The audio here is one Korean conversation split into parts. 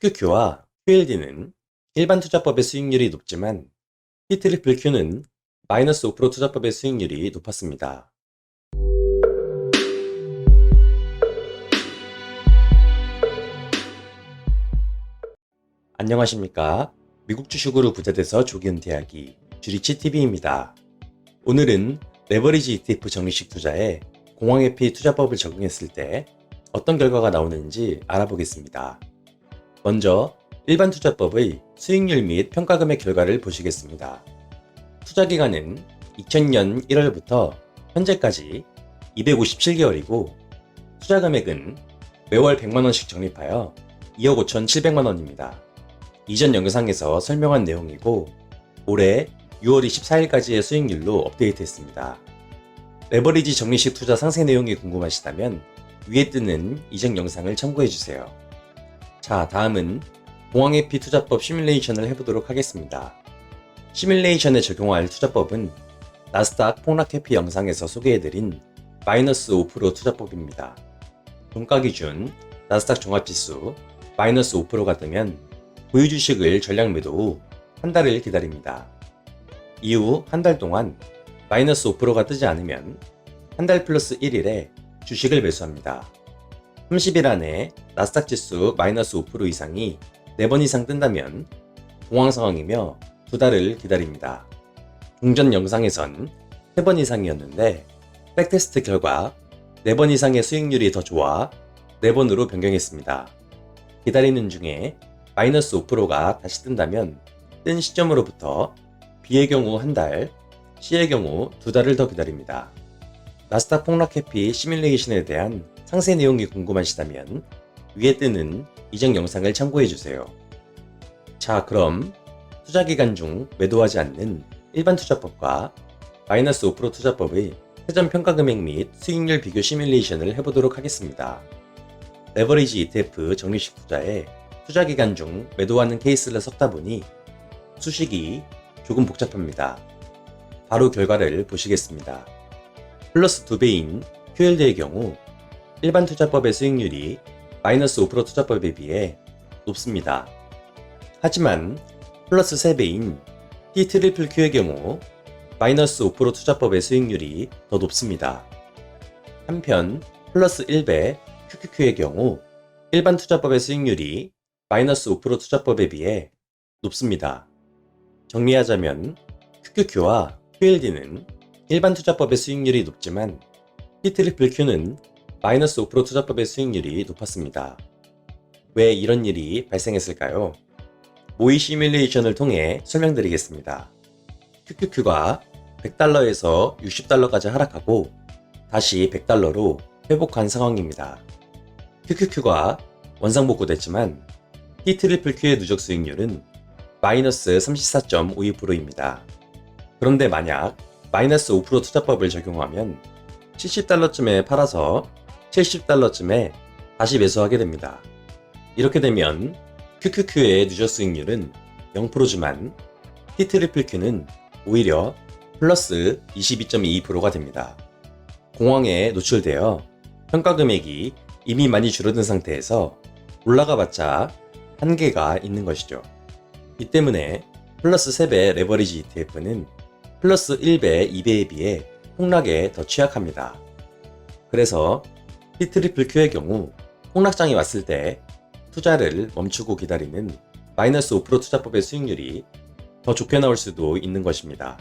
QQQ와 QLD는 일반 투자법의 수익률이 높지만 T-Q는 마이너스 5% 투자법의 수익률이 높았습니다. 안녕하십니까? 미국 주식으로 부자돼서 조기 은퇴하기 주리치TV입니다. 오늘은 레버리지 ETF 적립식 투자에 공황회피 투자법을 적용했을 때 어떤 결과가 나오는지 알아보겠습니다. 먼저 일반 투자법의 수익률 및 평가금액 결과를 보시겠습니다. 투자기간은 2000년 1월부터 현재까지 257개월이고 투자금액은 매월 100만원씩 적립하여 2억 5,700만원입니다. 이전 영상에서 설명한 내용이고 올해 6월 24일까지의 수익률로 업데이트했습니다. 레버리지 적립식 투자 상세 내용이 궁금하시다면 위에 뜨는 이전 영상을 참고해주세요. 자, 다음은 공황회피 투자법 시뮬레이션을 해보도록 하겠습니다. 시뮬레이션에 적용할 투자법은 나스닥 폭락회피 영상에서 소개해드린 마이너스 5% 투자법입니다. 종가 기준 나스닥 종합지수 마이너스 5%가 뜨면 보유 주식을 전량 매도 후 한 달을 기다립니다. 이후 한 달 동안 마이너스 5%가 뜨지 않으면 한 달 플러스 1일에 주식을 매수합니다. 30일 안에 나스닥 지수 마이너스 5% 이상이 4번 이상 뜬다면 공황 상황이며 2달을 기다립니다. 종전 영상에선 3번 이상이었는데 백테스트 결과 4번 이상의 수익률이 더 좋아 4번으로 변경했습니다. 기다리는 중에 마이너스 5%가 다시 뜬다면 뜬 시점으로부터 B의 경우 한 달, C의 경우 2달을 더 기다립니다. 나스닥 폭락 회피 시뮬레이션에 대한 상세 내용이 궁금하시다면 위에 뜨는 이전 영상을 참고해주세요. 자, 그럼 투자기간 중 매도하지 않는 일반 투자법과 마이너스 5% 투자법의 회전 평가금액 및 수익률 비교 시뮬레이션을 해보도록 하겠습니다. 레버리지 ETF 적립식 투자에 투자기간 중 매도하는 케이스를 섞다 보니 수식이 조금 복잡합니다. 바로 결과를 보시겠습니다. 플러스 2배인 QLD의 경우 일반 투자법의 수익률이 마이너스 5% 투자법에 비해 높습니다. 하지만 플러스 3배인 T-Q의 경우 마이너스 5% 투자법의 수익률이 더 높습니다. 한편 플러스 1배 QQQ의 경우 일반 투자법의 수익률이 마이너스 5% 투자법에 비해 높습니다. 정리하자면 QQQ와 QLD는 일반 투자법의 수익률이 높지만 T-Q는 마이너스 5% 투자법의 수익률이 높았습니다. 왜 이런 일이 발생했을까요? 모의 시뮬레이션을 통해 설명드리겠습니다. QQQ가 100달러에서 60달러까지 하락하고 다시 100달러로 회복한 상황입니다. QQQ가 원상복구됐지만 T-Q의 누적 수익률은 마이너스 34.52%입니다. 그런데 만약 마이너스 5% 투자법을 적용하면 70달러쯤에 팔아서 70달러쯤에 다시 매수하게 됩니다. 이렇게 되면 QQQ의 누적 수익률은 0%지만 T-Q는 오히려 플러스 22.22%가 됩니다. 공황에 노출되어 평가 금액이 이미 많이 줄어든 상태에서 올라가 봤자 한계가 있는 것이죠. 이 때문에 플러스 3배 레버리지 ETF는 플러스 1배, 2배에 비해 폭락에 더 취약합니다. 그래서 T-Q의 경우 폭락장이 왔을 때 투자를 멈추고 기다리는 마이너스 5% 투자법의 수익률이 더 좋게 나올 수도 있는 것입니다.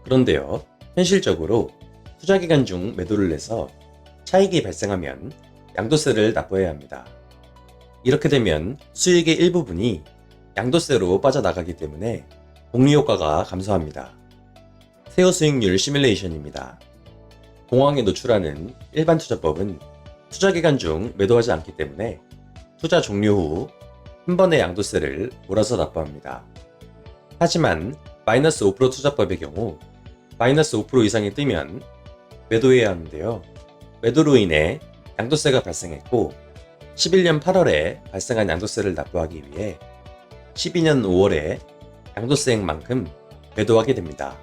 그런데요, 현실적으로 투자기간 중 매도를 해서 차익이 발생하면 양도세를 납부해야 합니다. 이렇게 되면 수익의 일부분이 양도세로 빠져나가기 때문에 복리효과가 감소합니다. 세후 수익률 시뮬레이션입니다. 공황에 노출하는 일반 투자법은 투자기간 중 매도하지 않기 때문에 투자 종료 후 한 번의 양도세를 몰아서 납부합니다. 하지만 마이너스 5% 투자법의 경우 마이너스 5% 이상이 뜨면 매도해야 하는데요. 매도로 인해 양도세가 발생했고 11년 8월에 발생한 양도세를 납부하기 위해 12년 5월에 양도세액만큼 매도하게 됩니다.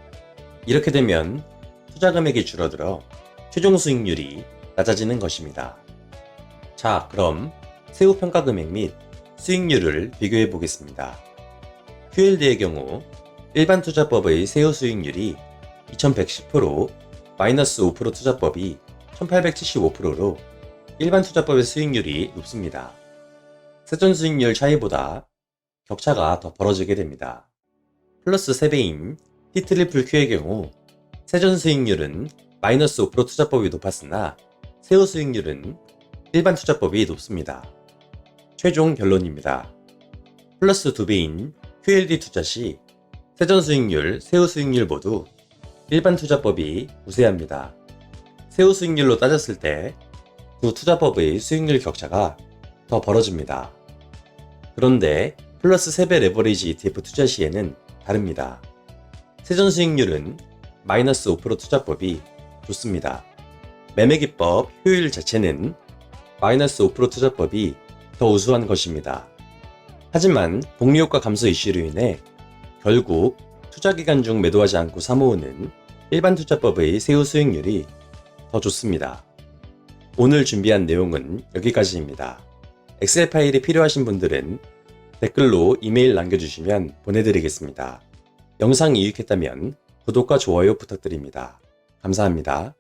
이렇게 되면 투자 금액이 줄어들어 최종 수익률이 낮아지는 것입니다. 자, 그럼 세후 평가 금액 및 수익률을 비교해 보겠습니다. QLD의 경우 일반 투자법의 세후 수익률이 2110%, 마이너스 5% 투자법이 1875%로 일반 투자법의 수익률이 높습니다. 세전 수익률 차이보다 격차가 더 벌어지게 됩니다. 플러스 3배인 T+Q의 경우 세전 수익률은 마이너스 5% 투자법이 높았으나 세후 수익률은 일반 투자법이 높습니다. 최종 결론입니다. 플러스 2배인 QLD 투자 시 세전 수익률, 세후 수익률 모두 일반 투자법이 우세합니다. 세후 수익률로 따졌을 때 두 투자법의 수익률 격차가 더 벌어집니다. 그런데 플러스 3배 레버리지 ETF 투자 시에는 다릅니다. 세전 수익률은 마이너스 5% 투자법이 좋습니다. 매매 기법 효율 자체는 마이너스 5% 투자법이 더 우수한 것입니다. 하지만 복리효과 감소 이슈로 인해 결국 투자 기간 중 매도하지 않고 사모으는 일반 투자법의 세후 수익률이 더 좋습니다. 오늘 준비한 내용은 여기까지입니다. 엑셀 파일이 필요하신 분들은 댓글로 이메일 남겨주시면 보내드리겠습니다. 영상이 유익했다면 구독과 좋아요 부탁드립니다. 감사합니다.